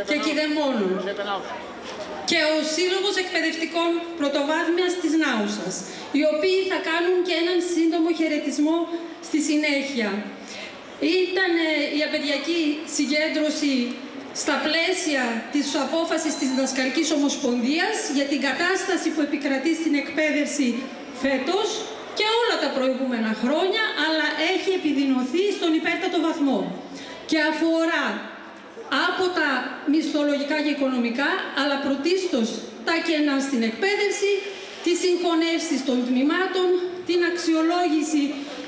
και Κηδεμόνων και ο Σύλλογος Εκπαιδευτικών Πρωτοβάθμιας της Νάουσας, οι οποίοι θα κάνουν και έναν σύντομο χαιρετισμό στη συνέχεια. Ήταν η απαιδιακή συγκέντρωση στα πλαίσια της απόφασης της Διδασκαλικής Ομοσπονδίας για την κατάσταση που επικρατεί στην εκπαίδευση φέτος και όλα τα προηγούμενα χρόνια, αλλά έχει επιδεινωθεί στον υπέρτατο βαθμό και αφορά από τα μισθολογικά και οικονομικά, αλλά πρωτίστως τα κενά στην εκπαίδευση, τη συγχωνεύση των τμήματων, την αξιολόγηση,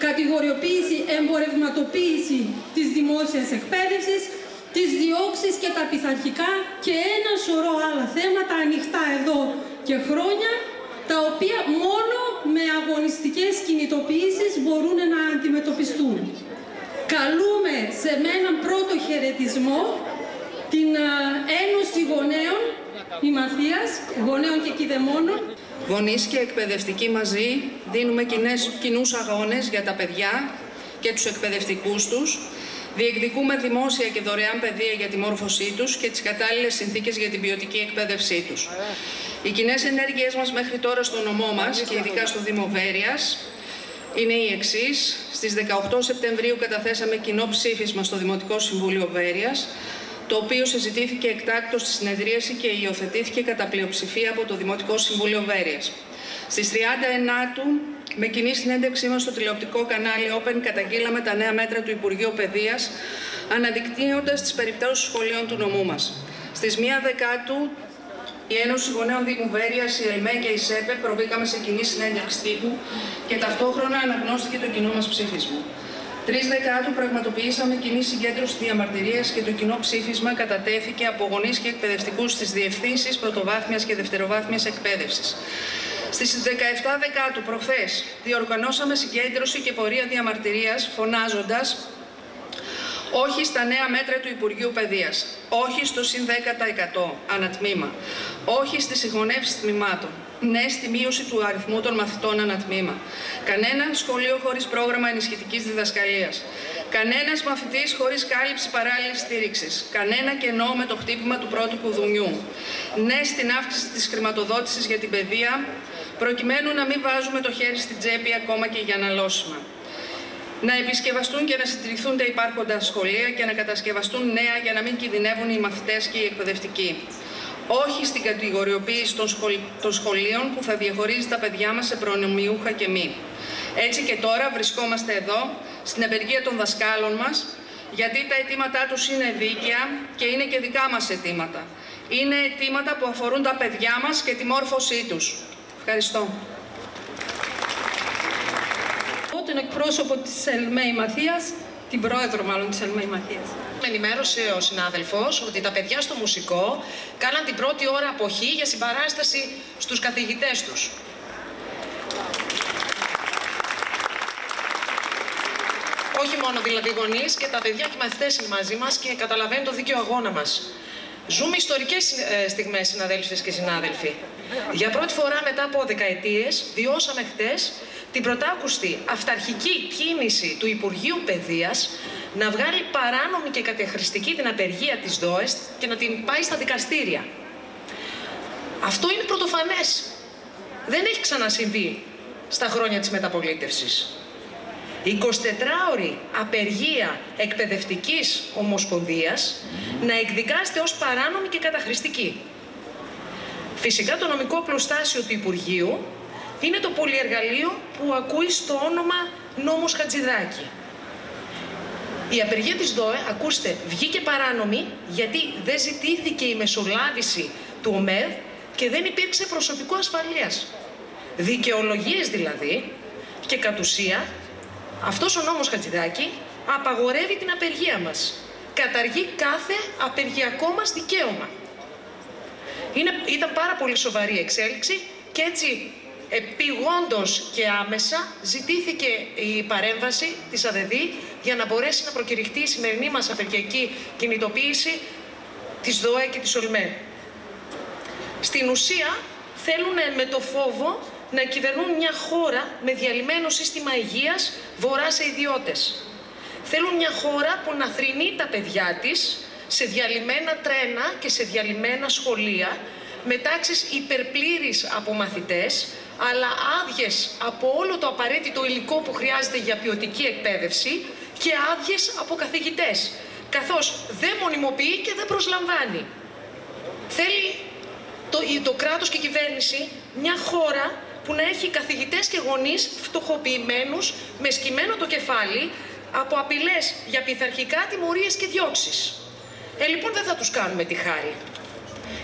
κατηγοριοποίηση, εμπορευματοποίηση της δημόσιας εκπαίδευσης, τις διώξεις και τα πειθαρχικά και ένα σωρό άλλα θέματα ανοιχτά εδώ και χρόνια, τα οποία μόνο με αγωνιστικές κινητοποιήσεις μπορούν να αντιμετωπιστούν. Καλούμε σε έναν πρώτο χαιρετισμό την Ένωση Γονέων Ημαθίας, Γονέων και Κηδεμόνων. Γονείς και εκπαιδευτικοί μαζί δίνουμε κοινούς αγώνες για τα παιδιά και τους εκπαιδευτικούς τους. Διεκδικούμε δημόσια και δωρεάν παιδεία για τη μόρφωσή τους και τις κατάλληλες συνθήκες για την ποιοτική εκπαίδευσή τους. Οι κοινές ενέργειές μας μέχρι τώρα στο νομό μας και ειδικά στο Δήμο Βέρειας είναι οι εξής. Στις 18 Σεπτεμβρίου καταθέσαμε κοινό ψήφισμα στο Δημοτικό Συμβούλιο Βέρειας, το οποίο συζητήθηκε εκτάκτως στη συνεδρίαση και υιοθετήθηκε κατά πλειοψηφία από το Δημοτικό Συμβούλιο Βέρειας. Στις 30 με κοινή συνέντευξή μας στο τηλεοπτικό κανάλι Open καταγγείλαμε τα νέα μέτρα του Υπουργείου Παιδείας, αναδεικνύοντας τις περιπτώσεις σχολείων του νομού μας. Στις 1 Δεκάτου, η Ένωση Γονέων Δήμου Βέρειας, η ΕΛΜΕ και η ΣΕΠΕ προβήκαμε σε κοινή συνέντευξη τύπου και ταυτόχρονα αναγνώστηκε το κοινό μας ψήφισμα. 3 Δεκάτου πραγματοποιήσαμε κοινή συγκέντρωση διαμαρτυρίας και το κοινό ψήφισμα κατατέθηκε από γονείς και εκπαιδευτικούς στις διευθύνσεις πρωτοβάθμιας και δευτεροβάθμιας εκπαίδευσης. Στις 17 Δεκάτου, προχθές, διοργανώσαμε συγκέντρωση και πορεία διαμαρτυρίας φωνάζοντας όχι στα νέα μέτρα του Υπουργείου Παιδείας, όχι στο συν 10% ανατμήμα, όχι στη συγχωνεύση τμήματων, ναι στη μείωση του αριθμού των μαθητών ανατμήμα, κανένα σχολείο χωρίς πρόγραμμα ενισχυτικής διδασκαλίας, κανένας μαθητής χωρίς κάλυψη παράλληλης στήριξης, κανένα κενό με το χτύπημα του πρώτου κουδουνιού, ναι στην αύξηση της χρηματοδότησης για την παιδεία, προκειμένου να μην βάζουμε το χέρι στην τσέπη ακόμα και για αναλώσιμα. Να επισκευαστούν και να συντηρηθούν τα υπάρχοντα σχολεία και να κατασκευαστούν νέα για να μην κινδυνεύουν οι μαθητές και οι εκπαιδευτικοί. Όχι στην κατηγοριοποίηση των σχολείων που θα διαχωρίζει τα παιδιά μας σε προνομιούχα και μη. Έτσι και τώρα βρισκόμαστε εδώ, στην απεργία των δασκάλων μας, γιατί τα αιτήματά τους είναι δίκαια και είναι και δικά μας αιτήματα. Είναι αιτήματα που αφορούν τα παιδιά μας και τη μόρφωσή τους. Ευχαριστώ. Τον εκπρόσωπο της ΕΛΜΕ Ημαθίας, την πρόεδρο μάλλον της ΕΛΜΕ Ημαθίας. Με ενημέρωσε ο συνάδελφος ότι τα παιδιά στο μουσικό κάναν την πρώτη ώρα αποχή για συμπαράσταση στους καθηγητές τους. Όχι μόνο δηλαδή γονείς, και τα παιδιά και οι μαθητές είναι μαζί μας και καταλαβαίνουν το δίκαιο αγώνα μας. Ζούμε ιστορικές στιγμές, συναδέλφες και συνάδελφοι. Για πρώτη φορά μετά από δεκαετίες βιώσαμε χτες την πρωτάκουστη αυταρχική κίνηση του Υπουργείου Παιδείας να βγάλει παράνομη και καταχρηστική την απεργία της ΔΟΕΣΤ και να την πάει στα δικαστήρια. Αυτό είναι πρωτοφανές. Δεν έχει ξανασυμβεί στα χρόνια της μεταπολίτευσης. 24ωρη απεργία εκπαιδευτικής ομοσπονδίας να εκδικάζεται ως παράνομη και καταχρηστική. Φυσικά το νομικό πλωστάσιο του Υπουργείου είναι το πολυεργαλείο που ακούει στο όνομα νόμος Χατζηδάκη. Η απεργία της ΔΟΕ, ακούστε, βγήκε παράνομη γιατί δεν ζητήθηκε η μεσολάβηση του ΟΜΕΔ και δεν υπήρξε προσωπικό ασφαλείας. Δικαιολογίες δηλαδή, και κατ' ουσία αυτός ο νόμος Χατζηδάκη απαγορεύει την απεργία μας. Καταργεί κάθε απεργιακό μας δικαίωμα. Ήταν πάρα πολύ σοβαρή εξέλιξη και έτσι επιγόντως και άμεσα ζητήθηκε η παρέμβαση της ΑΔΔ για να μπορέσει να προκηρυχτεί η σημερινή μας απεργιακή κινητοποίηση της ΔΟΕ και της ΟΛΜΕ. Στην ουσία θέλουν με το φόβο να κυβερνούν μια χώρα με διαλυμένο σύστημα υγείας βορρά σε ιδιώτες. Θέλουν μια χώρα που να θρηνεί τα παιδιά της σε διαλυμένα τρένα και σε διαλυμένα σχολεία, με τάξεις υπερπλήρεις από μαθητές, αλλά άδειες από όλο το απαραίτητο υλικό που χρειάζεται για ποιοτική εκπαίδευση και άδειες από καθηγητές, καθώς δεν μονιμοποιεί και δεν προσλαμβάνει. Θέλει το κράτος και η κυβέρνηση μια χώρα που να έχει καθηγητές και γονείς φτωχοποιημένους, με σκυμμένο το κεφάλι, από απειλές για πειθαρχικά τιμωρίες και διώξεις. Λοιπόν, δεν θα τους κάνουμε τη χάρη.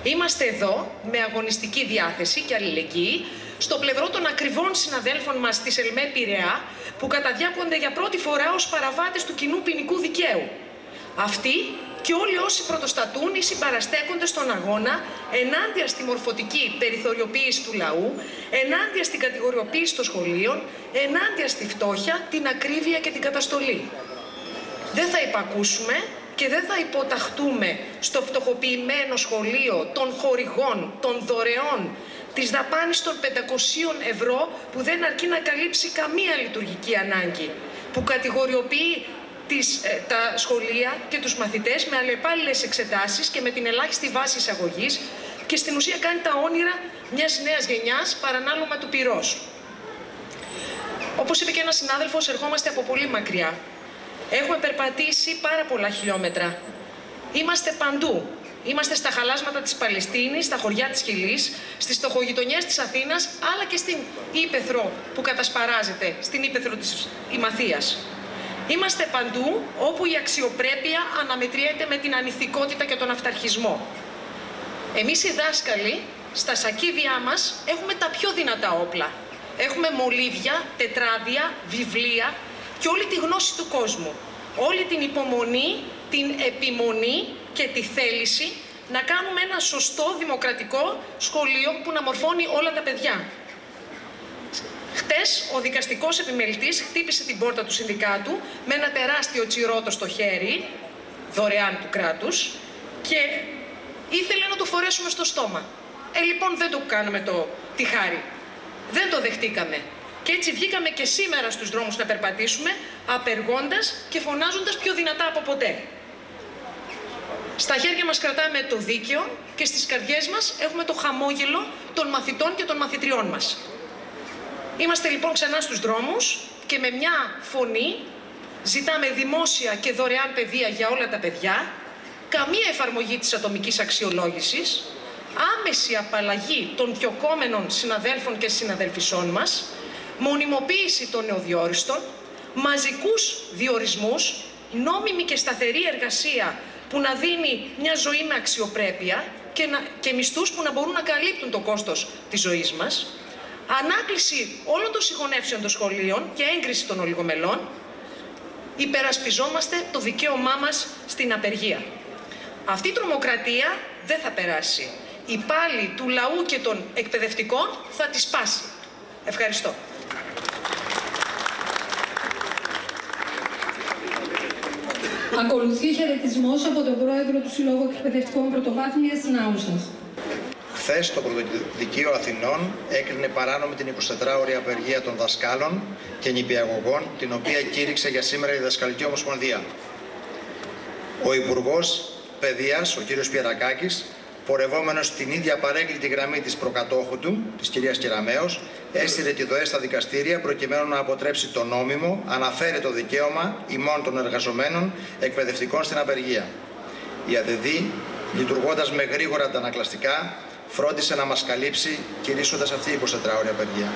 Είμαστε εδώ με αγωνιστική διάθεση και αλληλεγγύη στο πλευρό των ακριβών συναδέλφων μας της ΕΛΜΕ Πειραιά, που καταδιάκονται για πρώτη φορά ως παραβάτες του κοινού ποινικού δικαίου. Αυτοί και όλοι όσοι πρωτοστατούν ή συμπαραστέκονται στον αγώνα ενάντια στη μορφωτική περιθωριοποίηση του λαού, ενάντια στην κατηγοριοποίηση των σχολείων, ενάντια στη φτώχεια, την ακρίβεια και την καταστολή. Δεν θα υπακούσουμε και δεν θα υποταχτούμε στο φτωχοποιημένο σχολείο των χορηγών, των δωρεών, της δαπάνης των 500 ευρώ που δεν αρκεί να καλύψει καμία λειτουργική ανάγκη, που κατηγοριοποιεί τα σχολεία και τους μαθητές με αλλεπάλληλες εξετάσεις και με την ελάχιστη βάση εισαγωγής και στην ουσία κάνει τα όνειρα μιας νέας γενιάς παρανάλωμα του πυρός. Όπως είπε και ένας συνάδελφος, ερχόμαστε από πολύ μακριά. Έχουμε περπατήσει πάρα πολλά χιλιόμετρα. Είμαστε παντού. Είμαστε στα χαλάσματα της Παλαιστίνης, στα χωριά της Χιλής, στις φτωχογειτονιές της Αθήνας, αλλά και στην Ύπαιθρο που κατασπαράζεται, στην Ύπαιθρο της Ημαθίας. Είμαστε παντού όπου η αξιοπρέπεια αναμετριέται με την ανηθικότητα και τον αυταρχισμό. Εμείς οι δάσκαλοι, στα σακίδια μας, έχουμε τα πιο δυνατά όπλα. Έχουμε μολύβια, τετράδια, βιβλία και όλη τη γνώση του κόσμου. Όλη την υπομονή, την επιμονή και τη θέληση να κάνουμε ένα σωστό δημοκρατικό σχολείο που να μορφώνει όλα τα παιδιά. Χτες ο δικαστικός επιμελητής χτύπησε την πόρτα του συνδικάτου με ένα τεράστιο τσιρότο στο χέρι, δωρεάν του κράτους, και ήθελε να το φορέσουμε στο στόμα. Λοιπόν, δεν το κάναμε τη χάρη. Δεν το δεχτήκαμε. Και έτσι βγήκαμε και σήμερα στους δρόμους να περπατήσουμε, απεργώντας και φωνάζοντας πιο δυνατά από ποτέ. Στα χέρια μας κρατάμε το δίκαιο και στις καρδιές μας έχουμε το χαμόγελο των μαθητών και των μαθητριών μας. Είμαστε λοιπόν ξανά στους δρόμους και με μια φωνή ζητάμε δημόσια και δωρεάν παιδεία για όλα τα παιδιά, καμία εφαρμογή της ατομικής αξιολόγησης, άμεση απαλλαγή των διωκόμενων συναδέλφων και συναδελφισών μας, μονιμοποίηση των νεοδιόριστων, μαζικούς διορισμούς, νόμιμη και σταθερή εργασία που να δίνει μια ζωή με αξιοπρέπεια και μισθούς που να μπορούν να καλύπτουν το κόστος της ζωής μας, ανάκληση όλων των συγχωνεύσεων των σχολείων και έγκριση των ολιγομελών. Υπερασπιζόμαστε το δικαίωμά μας στην απεργία. Αυτή η τρομοκρατία δεν θα περάσει. Η πάλη του λαού και των εκπαιδευτικών θα τη σπάσει. Ευχαριστώ. Ακολουθεί χαιρετισμός από τον Πρόεδρο του Συλλόγου Εκπαιδευτικών Πρωτοβάθμιας της Νάουσας. Χθες το Πρωτοδικείο Αθηνών έκρινε παράνομη την 24ωρη απεργία των δασκάλων και νηπιαγωγών, την οποία κήρυξε για σήμερα η Διδασκαλική Ομοσπονδία. Ο Υπουργός Παιδείας, ο κ. Πιερακάκης, πορευόμενος στην ίδια παρέγκλητη γραμμή της προκατόχου του, της κυρίας Κεραμέως, έστειλε τη ΔΟΕ στα δικαστήρια προκειμένου να αποτρέψει το νόμιμο, αναφέρετο δικαίωμα ημών των εργαζομένων εκπαιδευτικών στην απεργία. Η ΑΔΔ, λειτουργώντας με γρήγορα αντανακλαστικά, φρόντισε να μας καλύψει, κηρύσσοντας αυτή η 24ωρη απεργία.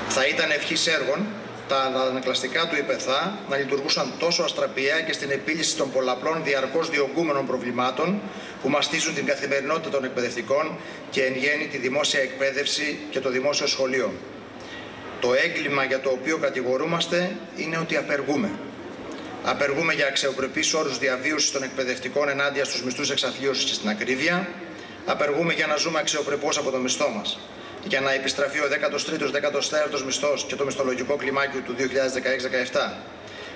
Θα ήταν ευχής έργων τα ανακλαστικά του ΙΠΕΘΑ να λειτουργούσαν τόσο αστραπιαία και στην επίλυση των πολλαπλών διαρκώς διωγγούμενων προβλημάτων που μαστίζουν την καθημερινότητα των εκπαιδευτικών και εν γέννη τη δημόσια εκπαίδευση και το δημόσιο σχολείο. Το έγκλημα για το οποίο κατηγορούμαστε είναι ότι απεργούμε. Απεργούμε για αξιοπρεπείς όρους διαβίωσης των εκπαιδευτικών ενάντια στους μισθούς εξαθλίωσης και στην ακρίβεια. Απεργούμε για να ζούμε αξιοπρεπώς από το μισθό μας, για να επιστραφεί ο 13ος, 14ος μισθός και το μισθολογικό κλιμάκιο του 2016-17.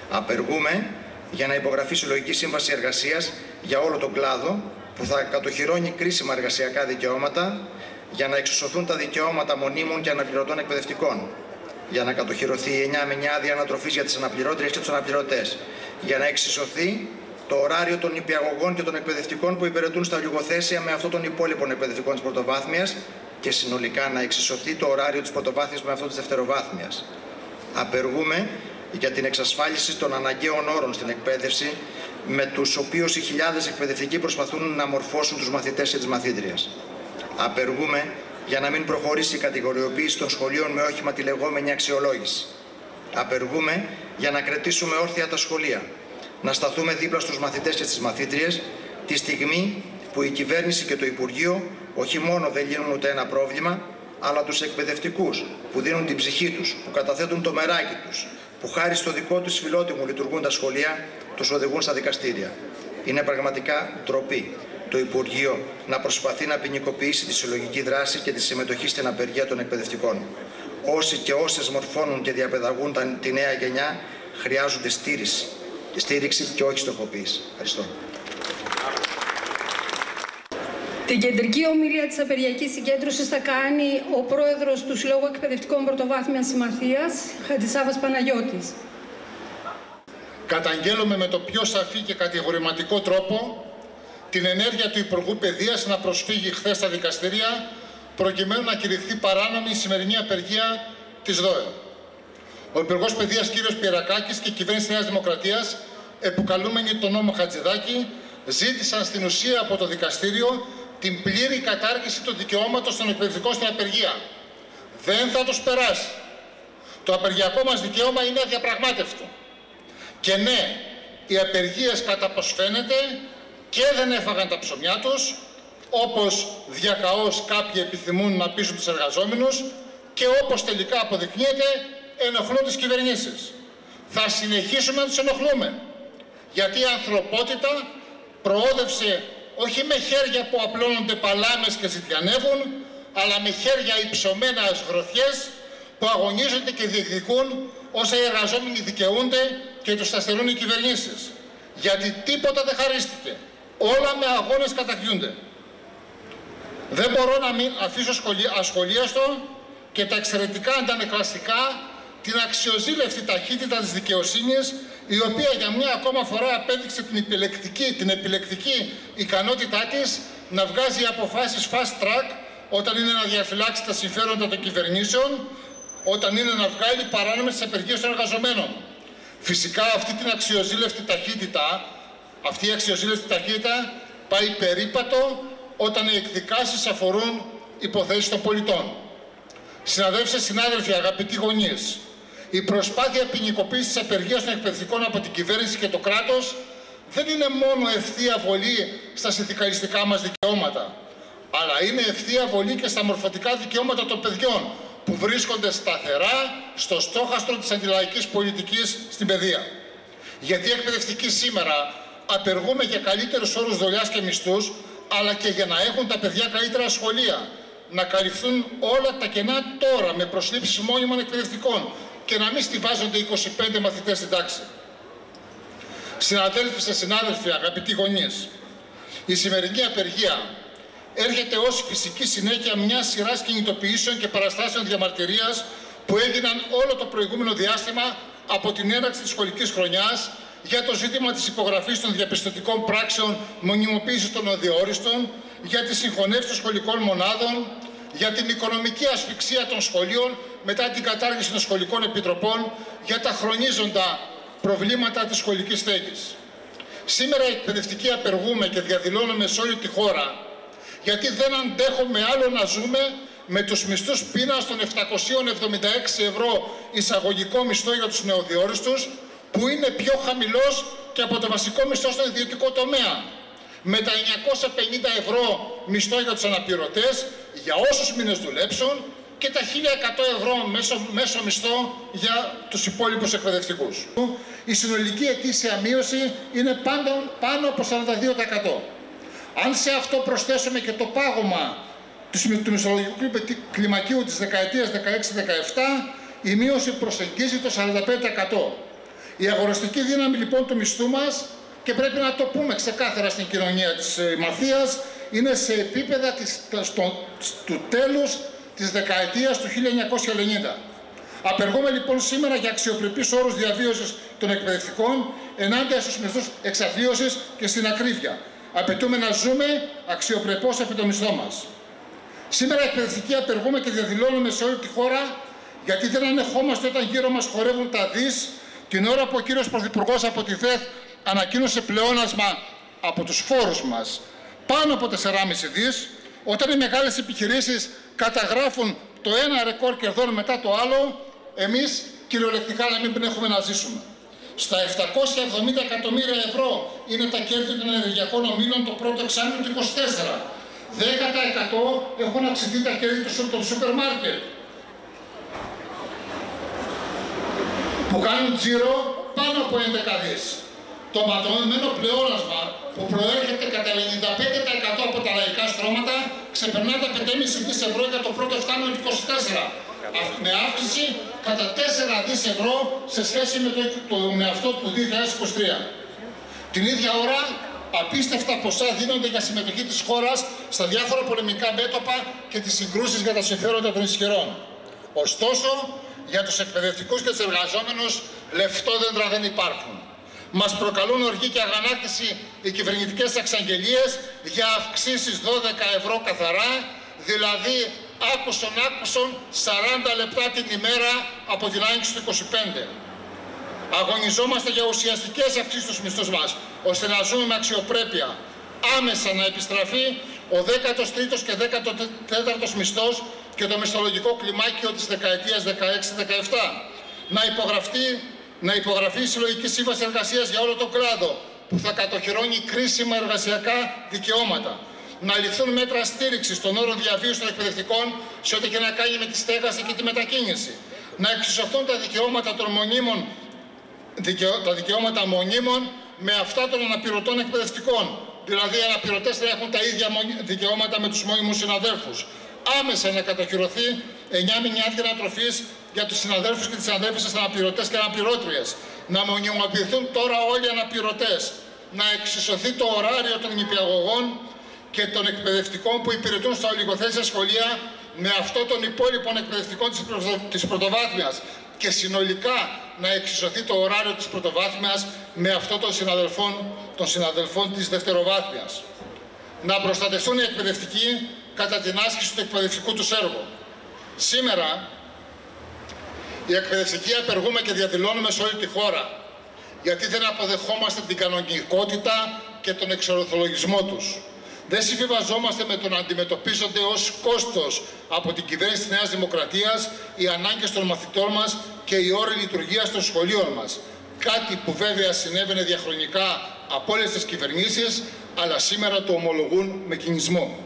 Απεργούμε για να υπογραφεί συλλογική σύμβαση εργασίας για όλο τον κλάδο που θα κατοχυρώνει κρίσιμα εργασιακά δικαιώματα, για να εξισωθούν τα δικαιώματα μονίμων και αναπληρωτών εκπαιδευτικών, για να κατοχυρωθεί η 9 μηνιαία άδεια ανατροφής για τις αναπληρώτριες και τους αναπληρωτές, για να εξισωθεί το ωράριο των νηπιαγωγών και των εκπαιδευτικών που υπηρετούν στα λιγοθέσια με αυτό των υπόλοιπων εκπαιδευτικών της πρωτοβάθμιας και συνολικά να εξισωθεί το ωράριο της πρωτοβάθμιας με αυτό της δευτεροβάθμιας. Απεργούμε για την εξασφάλιση των αναγκαίων όρων στην εκπαίδευση, με τους οποίους οι χιλιάδες εκπαιδευτικοί προσπαθούν να μορφώσουν τους μαθητές και τις μαθήτριες. Απεργούμε για να μην προχωρήσει η κατηγοριοποίηση των σχολείων με όχημα τη λεγόμενη αξιολόγηση. Απεργούμε για να κρατήσουμε όρθια τα σχολεία, να σταθούμε δίπλα στους μαθητές και στις μαθήτριες τη στιγμή που η κυβέρνηση και το Υπουργείο όχι μόνο δεν λύνουν ούτε ένα πρόβλημα, αλλά τους εκπαιδευτικούς που δίνουν την ψυχή τους, που καταθέτουν το μεράκι τους, που χάρη στο δικό τους φιλότιμο λειτουργούν τα σχολεία, τους οδηγούν στα δικαστήρια. Είναι πραγματικά ντροπή το Υπουργείο να προσπαθεί να ποινικοποιήσει τη συλλογική δράση και τη συμμετοχή στην απεργία των εκπαιδευτικών. Όσοι και όσες μορφώνουν και διαπαιδαγούν τη νέα γενιά χρειάζονται στήριξη και όχι στοχοποίηση. Ευχαριστώ. Την κεντρική ομιλία της Απεργιακής Συγκέντρωσης θα κάνει ο πρόεδρος του Συλλόγου Εκπαιδευτικών Πρωτοβάθμιας Συμμαθίας, Χατζησάβας Παναγιώτης. Καταγγέλλουμε με το πιο σαφή και κατηγορηματικό τρόπο την ενέργεια του Υπουργού Παιδείας να προσφύγει χθες στα δικαστήρια προκειμένου να κηρυχθεί παράνομη η σημερινή απεργία της ΔΟΕ. Ο Υπουργός Παιδείας κ. Πιερακάκης και η κυβέρνηση Νέας Δημοκρατίας, επικαλούμενοι τον νόμο Χατζηδάκη, ζήτησαν στην ουσία από το δικαστήριο την πλήρη κατάργηση του δικαιώματος των εκπαιδευτικών στην απεργία. Δεν θα τους περάσει. Το απεργιακό μας δικαίωμα είναι αδιαπραγμάτευτο. Και ναι, οι απεργίες κατά πως φαίνεται και δεν έφαγαν τα ψωμιά τους, όπως διακαώς κάποιοι επιθυμούν να πείσουν τους εργαζόμενους και όπως τελικά αποδεικνύεται ενοχλούν τις κυβερνήσεις. Θα συνεχίσουμε να τους ενοχλούμε, γιατί η ανθρωπότητα προόδευσε όχι με χέρια που απλώνονται παλάμες και ζητιανεύουν, αλλά με χέρια υψωμένα γροθιές που αγωνίζονται και διεκδικούν όσα οι εργαζόμενοι δικαιούνται και τους τα στερούν οι κυβερνήσεις. Γιατί τίποτα δεν χαρίστηκε. Όλα με αγώνες κατακτιούνται. Δεν μπορώ να μην αφήσω ασχολίαστο και τα εξαιρετικά αντανακλαστικά την αξιοζήλευτη ταχύτητα της δικαιοσύνης, η οποία για μια ακόμα φορά απέδειξε την επιλεκτική ικανότητά της να βγάζει αποφάσεις fast track όταν είναι να διαφυλάξει τα συμφέροντα των κυβερνήσεων, όταν είναι να βγάλει παράνομες τις απεργίες των εργαζομένων. Φυσικά αυτή η αξιοζήλευτη ταχύτητα πάει περίπατο όταν οι εκδικάσεις αφορούν υποθέσεις των πολιτών. Συναδέλφοι, συνάδελφοι, αγαπητοί γονείς, η προσπάθεια ποινικοποίησης της απεργίας των εκπαιδευτικών από την κυβέρνηση και το κράτος δεν είναι μόνο ευθεία βολή στα συνδικαλιστικά μας δικαιώματα, αλλά είναι ευθεία βολή και στα μορφωτικά δικαιώματα των παιδιών που βρίσκονται σταθερά στο στόχαστρο της αντιλαϊκής πολιτικής στην παιδεία. Γιατί οι εκπαιδευτικοί σήμερα απεργούμε για καλύτερους όρους δουλειάς και μισθούς, αλλά και για να έχουν τα παιδιά καλύτερα σχολεία, να καλυφθούν όλα τα κενά τώρα με προσλήψεις μόνιμων εκπαιδευτικών και να μην στιβάζονται 25 μαθητές στην τάξη. Συναδέλφοι, συνάδελφοι, αγαπητοί γονείς, η σημερινή απεργία έρχεται ως φυσική συνέχεια μιας σειράς κινητοποιήσεων και παραστάσεων διαμαρτυρίας που έγιναν όλο το προηγούμενο διάστημα από την έναρξη της σχολικής χρονιάς για το ζήτημα της υπογραφής των διαπιστωτικών πράξεων μονιμοποίησης των αδιόριστων, για τις συγχωνεύσεις των σχολικών μονάδων, για την οικονομική ασφυξία των σχολείων μετά την κατάργηση των σχολικών επιτροπών, για τα χρονίζοντα προβλήματα της σχολικής στέγης. Σήμερα οι εκπαιδευτικοί απεργούμε και διαδηλώνουμε σε όλη τη χώρα, γιατί δεν αντέχουμε άλλο να ζούμε με τους μισθούς πείνας των 776 ευρώ εισαγωγικό μισθό για τους νεοδιόριστους, που είναι πιο χαμηλός και από το βασικό μισθό στον ιδιωτικό τομέα, με τα 950 ευρώ μισθό για τους αναπληρωτές για όσους μήνες δουλέψουν και τα 1.100 ευρώ μέσο μισθό για τους υπόλοιπους εκπαιδευτικούς. Η συνολική ετήσια μείωση είναι πάνω από 42%. Αν σε αυτό προσθέσουμε και το πάγωμα του μισθολογικού κλιμακίου της δεκαετίας 16-17, η μείωση προσεγγίζει το 45%. Η αγοραστική δύναμη λοιπόν του μισθού μας, και πρέπει να το πούμε ξεκάθαρα στην κοινωνία της μαθίας, είναι σε επίπεδα του τέλους της δεκαετίας του 1990. Απεργούμε λοιπόν σήμερα για αξιοπρεπείς όρους διαβίωσης των εκπαιδευτικών ενάντια στους μισθούς εξαθλίωσης και στην ακρίβεια. Απαιτούμε να ζούμε αξιοπρεπώς από το μισθό μας. Σήμερα εκπαιδευτικοί απεργούμε και διαδηλώνουμε σε όλη τη χώρα γιατί δεν ανεχόμαστε όταν γύρω μας χορεύουν τα δις την ώρα που ο κύριος Πρωθυπουργός από τη ΔΕΘ ανακοίνωσε πλεόνασμα από τους φόρους μας πάνω από 4,5 δις, όταν οι μεγάλες επιχειρήσεις καταγράφουν το ένα ρεκόρ κερδών μετά το άλλο, εμείς κυριολεκτικά να μην έχουμε να ζήσουμε. Στα 770 εκατομμύρια ευρώ είναι τα κέρδη των ενεργειακών ομίλων το πρώτο εξάμηνο του 2024. 10% έχουν αυξηθεί τα κέρδη των σούπερ μάρκετ, που κάνουν τζίρο πάνω από 11 δις. Το ματωμένο πλεόνασμα που προέρχεται κατά 95% από τα λαϊκά στρώματα ξεπερνά τα 5,5 δις ευρώ για το πρώτο εξάμηνο του 2024, με αύξηση κατά 4 δις ευρώ σε σχέση με αυτό του 2023. Την ίδια ώρα, απίστευτα ποσά δίνονται για συμμετοχή της χώρας στα διάφορα πολεμικά μέτωπα και τις συγκρούσεις για τα συμφέροντα των ισχυρών. Ωστόσο, για τους εκπαιδευτικούς και τους εργαζόμενους, λεφτόδεντρα δεν υπάρχουν. Μας προκαλούν οργή και αγανάκτηση οι κυβερνητικές εξαγγελίες για αυξήσεις 12 ευρώ καθαρά, δηλαδή άκουσον 40 λεπτά την ημέρα από την άνοιξη του 25. Αγωνιζόμαστε για ουσιαστικές αυξήσεις στους μισθούς μας, ώστε να ζούμε με αξιοπρέπεια. Άμεσα να επιστραφεί ο 13ος και 14ος μισθός και το μισθολογικό κλιμάκιο της δεκαετίας 16-17. Να υπογραφεί η Συλλογική Σύμβαση Εργασίας για όλο τον κλάδο, που θα κατοχυρώνει κρίσιμα εργασιακά δικαιώματα. Να ληφθούν μέτρα στήριξης των όρων διαβίωσης των εκπαιδευτικών σε ό,τι και να κάνει με τη στέγαση και τη μετακίνηση. Να εξισωθούν τα δικαιώματα των μονίμων με αυτά των αναπληρωτών εκπαιδευτικών. Δηλαδή, οι αναπληρωτές θα έχουν τα ίδια δικαιώματα με τους μόνιμους συναδέλφους. Άμεσα να κατοχυρωθεί 9 μηνιά ανατροφής για τους συναδέλφους και τις συναδέλφισες αναπληρωτές και αναπληρώτριες. Να μονιμοποιηθούν τώρα όλοι οι αναπληρωτές. Να εξισωθεί το ωράριο των νηπιαγωγών και των εκπαιδευτικών που υπηρετούν στα ολιγοθέσια σχολεία με αυτό των υπόλοιπων εκπαιδευτικών της πρωτοβάθμιας. Και συνολικά να εξισωθεί το ωράριο της πρωτοβάθμιας με αυτό των συναδελφών της δευτεροβάθμιας. Να προστατευτούν οι εκπαιδευτικοί κατά την άσκηση του εκπαιδευτικού τους έργου. Σήμερα, οι εκπαιδευτικοί απεργούμε και διαδηλώνουμε σε όλη τη χώρα, γιατί δεν αποδεχόμαστε την κανονικότητα και τον εξορθολογισμό τους. Δεν συμβιβαζόμαστε με το να αντιμετωπίζονται ως κόστος από την κυβέρνηση της Νέας Δημοκρατίας οι ανάγκες των μαθητών μας και οι όροι λειτουργίας των σχολείων μας. Κάτι που βέβαια συνέβαινε διαχρονικά από όλες τις κυβερνήσεις, αλλά σήμερα το ομολογούν με κινησμό.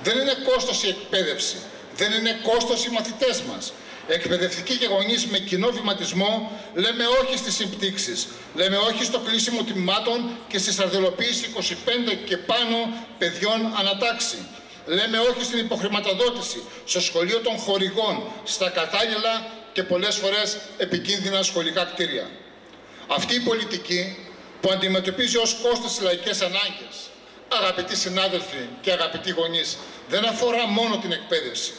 Δεν είναι κόστος η εκπαίδευση, δεν είναι κόστος οι μαθητές μας. Εκπαιδευτικοί και γονείς με κοινό βηματισμό λέμε όχι στις συμπτύξεις, λέμε όχι στο κλείσιμο τμήματων και στη σαρδελοποίηση 25 και πάνω παιδιών ανατάξει. Λέμε όχι στην υποχρηματοδότηση, στο σχολείο των χορηγών, στα κατάλληλα και πολλές φορές επικίνδυνα σχολικά κτίρια. Αυτή η πολιτική που αντιμετωπίζει ως κόστος τις λαϊκές ανάγκες, αγαπητοί συνάδελφοι και αγαπητοί γονείς, δεν αφορά μόνο την εκπαίδευση.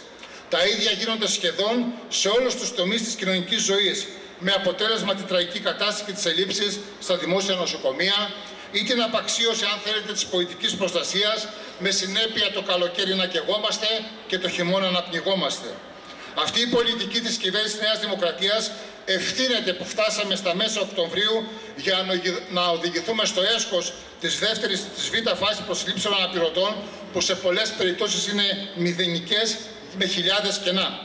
Τα ίδια γίνονται σχεδόν σε όλους τους τομείς της κοινωνικής ζωής, με αποτέλεσμα την τραγική κατάσταση και τις ελλείψεις στα δημόσια νοσοκομεία ή την απαξίωση, αν θέλετε, της πολιτικής προστασίας, με συνέπεια το καλοκαίρι να καιγόμαστε και το χειμώνα να πνιγόμαστε. Αυτή η πολιτική της κυβέρνησης της Νέας Δημοκρατίας ευθύνεται που φτάσαμε στα μέσα Οκτωβρίου για να οδηγηθούμε στο έσχος της δεύτερης, της β' φάσης προσλήψεων αναπληρωτών, που σε πολλές περιπτώσεις είναι μηδενικές με χιλιάδες κενά.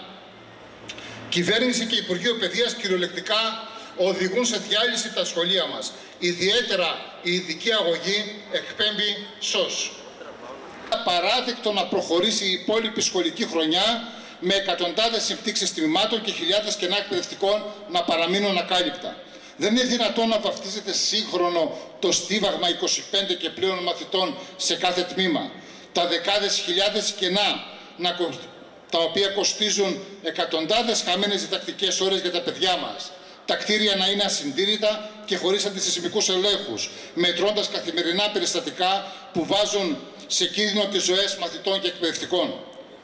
Κυβέρνηση και Υπουργείο Παιδείας κυριολεκτικά οδηγούν σε διάλυση τα σχολεία μας. Ιδιαίτερα η ειδική αγωγή εκπέμπει ΣΟΣ. Απαράδεκτο να προχωρήσει η υπόλοιπη σχολική χρονιά με εκατοντάδες συμπτύξεις τμήματων και χιλιάδες κενά εκπαιδευτικών να παραμείνουν ακάλυπτα. Δεν είναι δυνατόν να βαφτίζεται σύγχρονο το στίβαγμα 25 και πλέον μαθητών σε κάθε τμήμα. Τα δεκάδες χιλιάδες κενά τα οποία κοστίζουν εκατοντάδες χαμένες διδακτικές ώρες για τα παιδιά μας. Τα κτίρια να είναι ασυντήρητα και χωρίς αντισυσμικούς ελέγχους, μετρώντας καθημερινά περιστατικά που βάζουν σε κίνδυνο τις ζωές μαθητών και εκπαιδευτικών.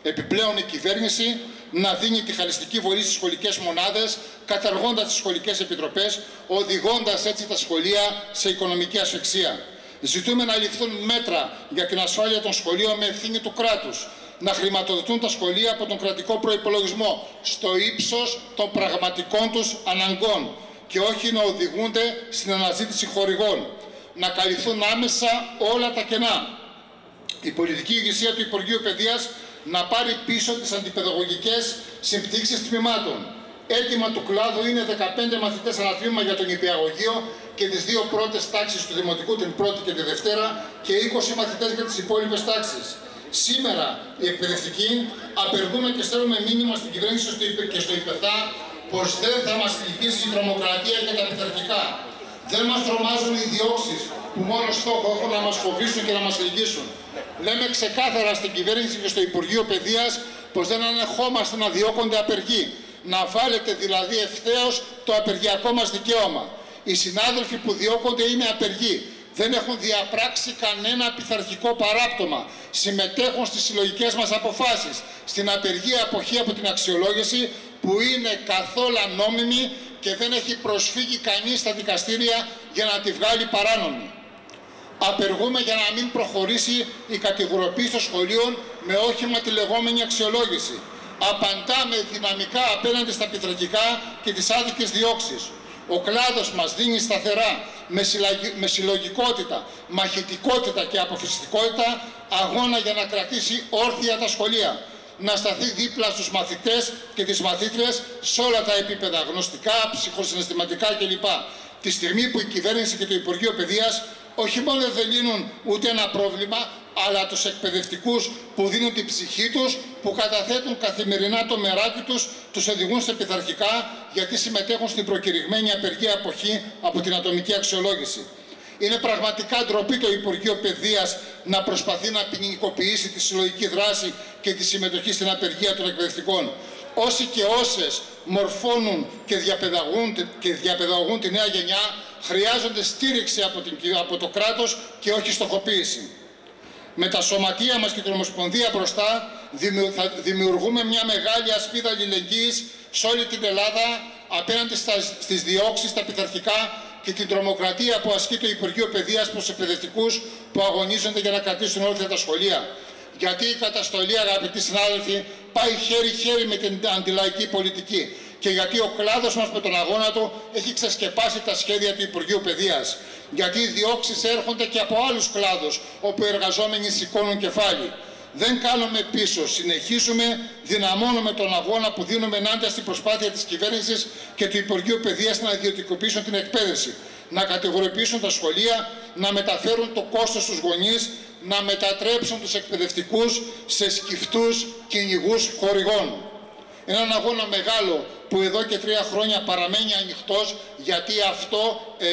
Επιπλέον η κυβέρνηση να δίνει τη χαριστική βοήθεια στις σχολικές μονάδες, καταργώντας τις σχολικές επιτροπές, οδηγώντας έτσι τα σχολεία σε οικονομική ασφυξία. Ζητούμε να ληφθούν μέτρα για την ασφάλεια των σχολείων με ευθύνη του κράτους, να χρηματοδοτούν τα σχολεία από τον κρατικό προϋπολογισμό στο ύψος των πραγματικών τους αναγκών και όχι να οδηγούνται στην αναζήτηση χορηγών. Να καλυφθούν άμεσα όλα τα κενά. Η πολιτική ηγεσία του Υπουργείου Παιδείας να πάρει πίσω τις αντιπαιδαγωγικές συμπτύξεις τμήματων. Αίτημα του κλάδου είναι 15 μαθητές ανά τμήμα για τον νηπιαγωγείο και τις 2 πρώτες τάξεις του Δημοτικού, την πρώτη και τη Δευτέρα, και 20 μαθητές για τις υπόλοιπες τάξεις. Σήμερα οι εκπαιδευτικοί απεργούμε και στέλνουμε μήνυμα στην κυβέρνηση και στο ΥΠΕΘΑ πως δεν θα μας λυγίσει η τρομοκρατία και τα πειθαρχικά. Δεν μας τρομάζουν οι διώξεις που μόνο στόχο έχουν να μας φοβήσουν και να μας λυγίσουν. Λέμε ξεκάθαρα στην κυβέρνηση και στο Υπουργείο Παιδείας πως δεν ανεχόμαστε να διώκονται απεργοί. Να βάλετε δηλαδή ευθέως το απεργιακό μας δικαίωμα. Οι συνάδελφοι που διώκονται είναι απεργοί. Δεν έχουν διαπράξει κανένα πειθαρχικό παράπτωμα. Συμμετέχουν στις συλλογικές μας αποφάσεις. Στην απεργία αποχή από την αξιολόγηση που είναι καθόλου νόμιμη και δεν έχει προσφύγει κανείς στα δικαστήρια για να τη βγάλει παράνομη. Απεργούμε για να μην προχωρήσει η κατηγοροποίηση των σχολείων με όχημα τη λεγόμενη αξιολόγηση. Απαντάμε δυναμικά απέναντι στα πειθαρχικά και τις άδικες διώξεις. Ο κλάδος μας δίνει σταθερά, με συλλογικότητα, μαχητικότητα και αποφασιστικότητα αγώνα για να κρατήσει όρθια τα σχολεία. Να σταθεί δίπλα στους μαθητές και τις μαθήτριες σε όλα τα επίπεδα, γνωστικά, ψυχοσυναισθηματικά κλπ. Τη στιγμή που η κυβέρνηση και το Υπουργείο Παιδείας όχι μόνο δεν λύνουν ούτε ένα πρόβλημα, αλλά τους εκπαιδευτικούς που δίνουν την ψυχή τους, που καταθέτουν καθημερινά το μεράκι τους, τους οδηγούν σε πειθαρχικά γιατί συμμετέχουν στην προκηρυγμένη απεργία αποχή από την ατομική αξιολόγηση. Είναι πραγματικά ντροπή το Υπουργείο Παιδείας να προσπαθεί να ποινικοποιήσει τη συλλογική δράση και τη συμμετοχή στην απεργία των εκπαιδευτικών. Όσοι και όσες μορφώνουν και διαπαιδαγωγούν τη νέα γενιά χρειάζονται στήριξη από το κράτος και όχι στοχοποίηση. Με τα σωματεία μας και την Ομοσπονδία μπροστά θα δημιουργούμε μια μεγάλη ασπίδα αλληλεγγύης σε όλη την Ελλάδα απέναντι στις διώξεις, τα πειθαρχικά και την τρομοκρατία που ασκεί το Υπουργείο Παιδείας προς εκπαιδευτικούς που αγωνίζονται για να κρατήσουν όρθια τα σχολεία. Γιατί η καταστολή, αγαπητοί συνάδελφοι, πάει χέρι-χέρι με την αντιλαϊκή πολιτική. Και γιατί ο κλάδος μας με τον αγώνα του έχει ξεσκεπάσει τα σχέδια του Υπουργείου Παιδείας. Γιατί οι διώξεις έρχονται και από άλλους κλάδους, όπου οι εργαζόμενοι σηκώνουν κεφάλι. Δεν κάνουμε πίσω, συνεχίζουμε, δυναμώνουμε τον αγώνα που δίνουμε ενάντια στην προσπάθεια της κυβέρνησης και του Υπουργείου Παιδείας να ιδιωτικοποιήσουν την εκπαίδευση, να κατηγοριοποιήσουν τα σχολεία, να μεταφέρουν το κόστος στους γονείς, να μετατρέψουν τους εκπαιδευτικούς σε σκυφτούς κυνηγούς χορηγών. Έναν αγώνα μεγάλο που εδώ και 3 χρόνια παραμένει ανοιχτός, γιατί αυτό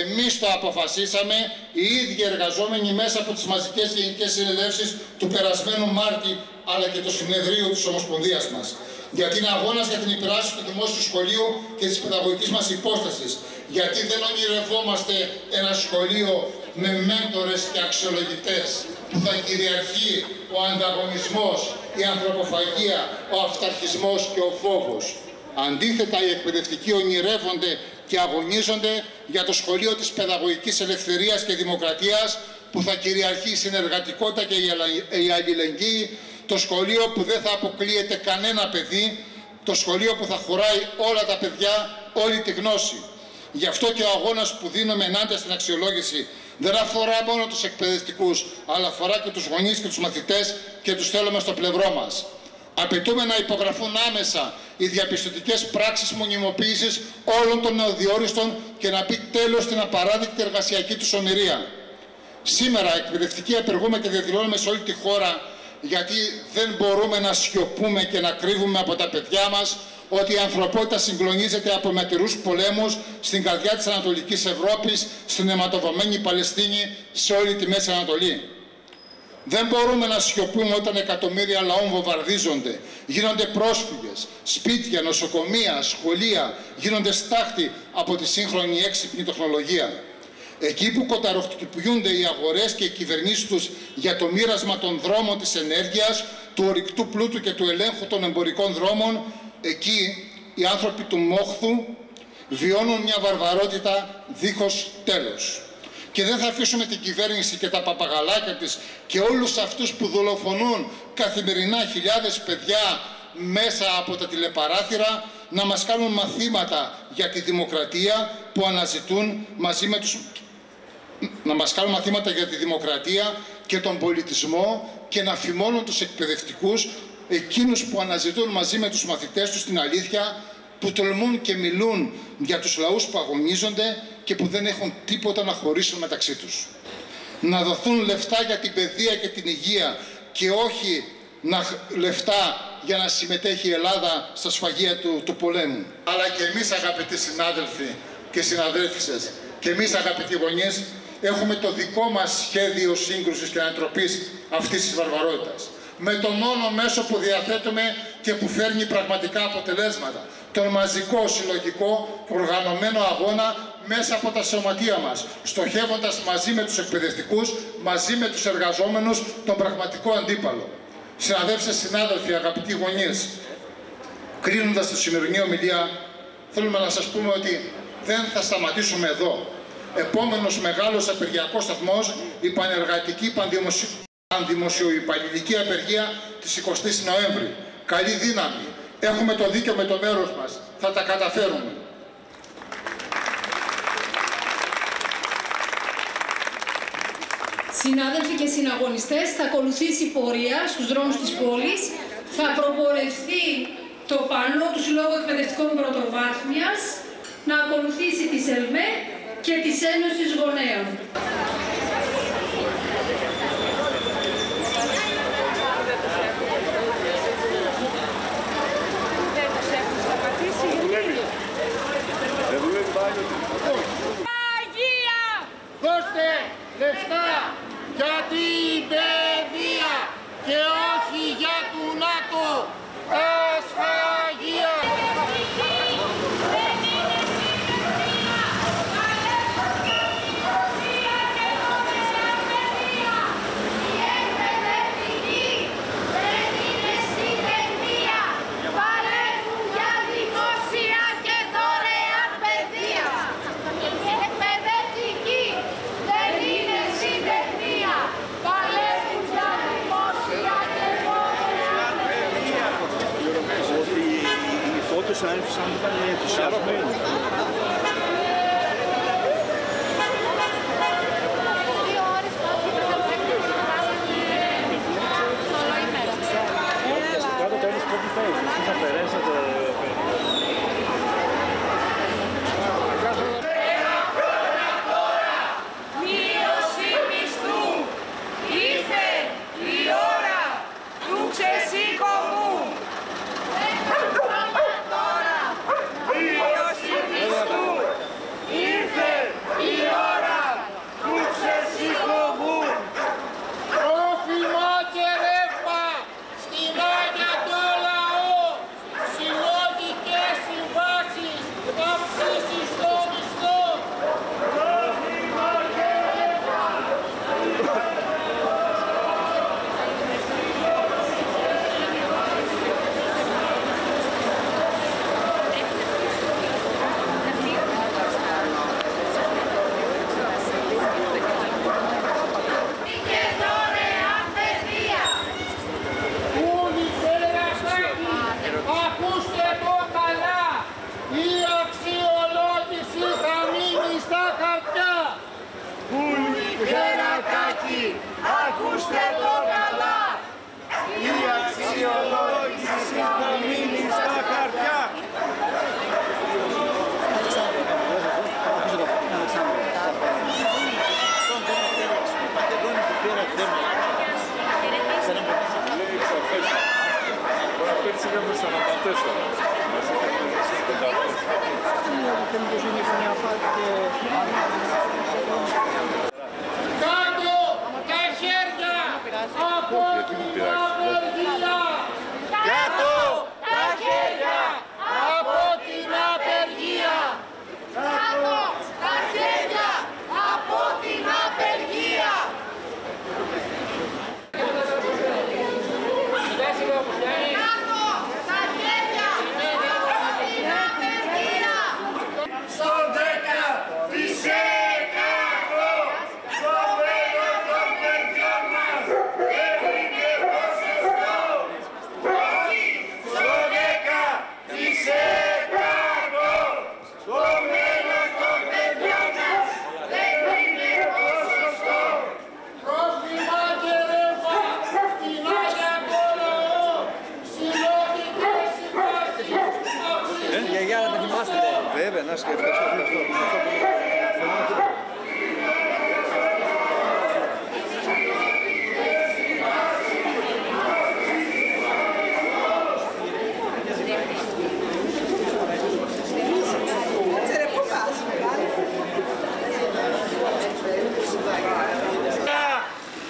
εμείς το αποφασίσαμε, οι ίδιοι εργαζόμενοι μέσα από τις μαζικές γενικές συνελεύσεις του περασμένου Μάρτη, αλλά και του συνεδρίου της Ομοσπονδίας μας. Γιατί είναι αγώνας για την υπεράσπιση του δημόσιου σχολείου και της παιδαγωγικής μας υπόστασης. Γιατί δεν ονειρευόμαστε ένα σχολείο με μέντορες και αξιολογητές που θα κυριαρχεί ο ανταγωνισμός, η ανθρωποφαγία, ο αυταρχισμός και ο φόβος. Αντίθετα, οι εκπαιδευτικοί ονειρεύονται και αγωνίζονται για το σχολείο της παιδαγωγικής ελευθερίας και δημοκρατίας που θα κυριαρχεί η συνεργατικότητα και η αλληλεγγύη, το σχολείο που δεν θα αποκλείεται κανένα παιδί, το σχολείο που θα χωράει όλα τα παιδιά, όλη τη γνώση. Γι' αυτό και ο αγώνας που δίνουμε ενάντια στην αξιολόγηση δεν αφορά μόνο τους εκπαιδευτικούς, αλλά αφορά και τους γονείς και τους μαθητές και τους θέλουμε στο πλευρό μας. Απαιτούμε να υπογραφούν άμεσα οι διαπιστωτικές πράξεις μονιμοποίησης όλων των νεοδιόριστων και να πει τέλος στην απαράδεκτη εργασιακή τους ομηρία. Σήμερα εκπαιδευτικοί απεργούμε και διαδηλώνουμε σε όλη τη χώρα, γιατί δεν μπορούμε να σιωπούμε και να κρύβουμε από τα παιδιά μας ότι η ανθρωπότητα συγκλονίζεται από αιματηρούς πολέμους στην καρδιά της Ανατολικής Ευρώπης, στην αιματοβαμμένη Παλαιστίνη, σε όλη τη Μέση Ανατολή. Δεν μπορούμε να σιωπούμε όταν εκατομμύρια λαών βομβαρδίζονται, γίνονται πρόσφυγες, σπίτια, νοσοκομεία, σχολεία, γίνονται στάχτη από τη σύγχρονη έξυπνη τεχνολογία. Εκεί που κοταροχτυπιούνται οι αγορές και οι κυβερνήσεις τους για το μοίρασμα των δρόμων της ενέργειας, του ορυκτού πλούτου και του ελέγχου των εμπορικών δρόμων, Εκεί οι άνθρωποι του Μόχθου βιώνουν μια βαρβαρότητα δίχως τέλος. Και δεν θα αφήσουμε την κυβέρνηση και τα παπαγαλάκια της και όλους αυτούς που δολοφονούν καθημερινά χιλιάδες παιδιά μέσα από τα τηλεπαράθυρα να μας κάνουν μαθήματα για τη δημοκρατία που αναζητούν μαζί με τους... να μας κάνουν μαθήματα για τη δημοκρατία και τον πολιτισμό και να φημώνουν τους εκπαιδευτικούς, εκείνους που αναζητούν μαζί με τους μαθητές τους την αλήθεια, που τολμούν και μιλούν για τους λαούς που αγωνίζονται και που δεν έχουν τίποτα να χωρίσουν μεταξύ τους. Να δοθούν λεφτά για την παιδεία και την υγεία και όχι λεφτά για να συμμετέχει η Ελλάδα στα σφαγεία του πολέμου. Αλλά και εμείς, αγαπητοί συνάδελφοι και συναδέλφισες, και εμείς, αγαπητοί γονείς, έχουμε το δικό μας σχέδιο σύγκρουσης και ανατροπής αυτής της βαρβαρότητας. Με το μόνο μέσο που διαθέτουμε και που φέρνει πραγματικά αποτελέσματα. Τον μαζικό, συλλογικό και οργανωμένο αγώνα μέσα από τα σωματεία μας, στοχεύοντας μαζί με τους εκπαιδευτικούς, μαζί με τους εργαζόμενους, τον πραγματικό αντίπαλο. Συναδέλφοι, συνάδελφοι, αγαπητοί γονείς, κλείνοντας τη σημερινή ομιλία, θέλουμε να σας πούμε ότι δεν θα σταματήσουμε εδώ. Επόμενος μεγάλος απεργιακός σταθμός, η πανεργατική πανδημοσιοϊπαλληλική απεργία της 20ης Νοέμβρη. Καλή δύναμη. Έχουμε το δίκιο με το μέρος μας. Θα τα καταφέρουμε. Συνάδελφοι και συναγωνιστές, θα ακολουθήσει η πορεία στους δρόμους της πόλης. Θα προπορευθεί το πανό του Συλλόγου Εκπαιδευτικών Πρωτοβάθμιας, να ακολουθήσει τη ΕΛΜΕ και της Ένωσης Γονέων. Δώστε λεφτά για την παιδεία και όχι για του ΝΑΤΟ. Ασφαγεία! Ακούστε το καλά, η αξιολόγηση θα μείνει στα χαρτιά.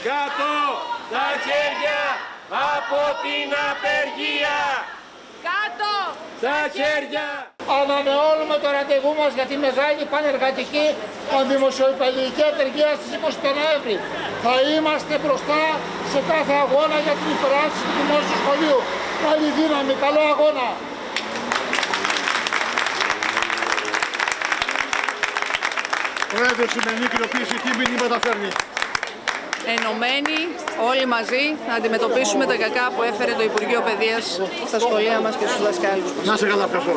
Κάτω τα χέρια από την απεργία! Κάτω τα χέρια! Ανανεώνουμε το ραντεβού μας για τη μεγάλη πανεργατική αντιμοσιοϊπαλληλική απεργία στις 20 του Νοέμβρη. Θα είμαστε μπροστά σε κάθε αγώνα για την υπεράσπιση του δημόσιου σχολείου. Καλή δύναμη, καλό αγώνα! Πρόεδρος, σημερινή κοινοποίηση τι μήνυματα φέρνει? Ενωμένοι όλοι μαζί να αντιμετωπίσουμε τα κακά που έφερε το Υπουργείο Παιδείας στα σχολεία μας και στους δασκάλους μας. Να σε καλά, ευχαριστώ.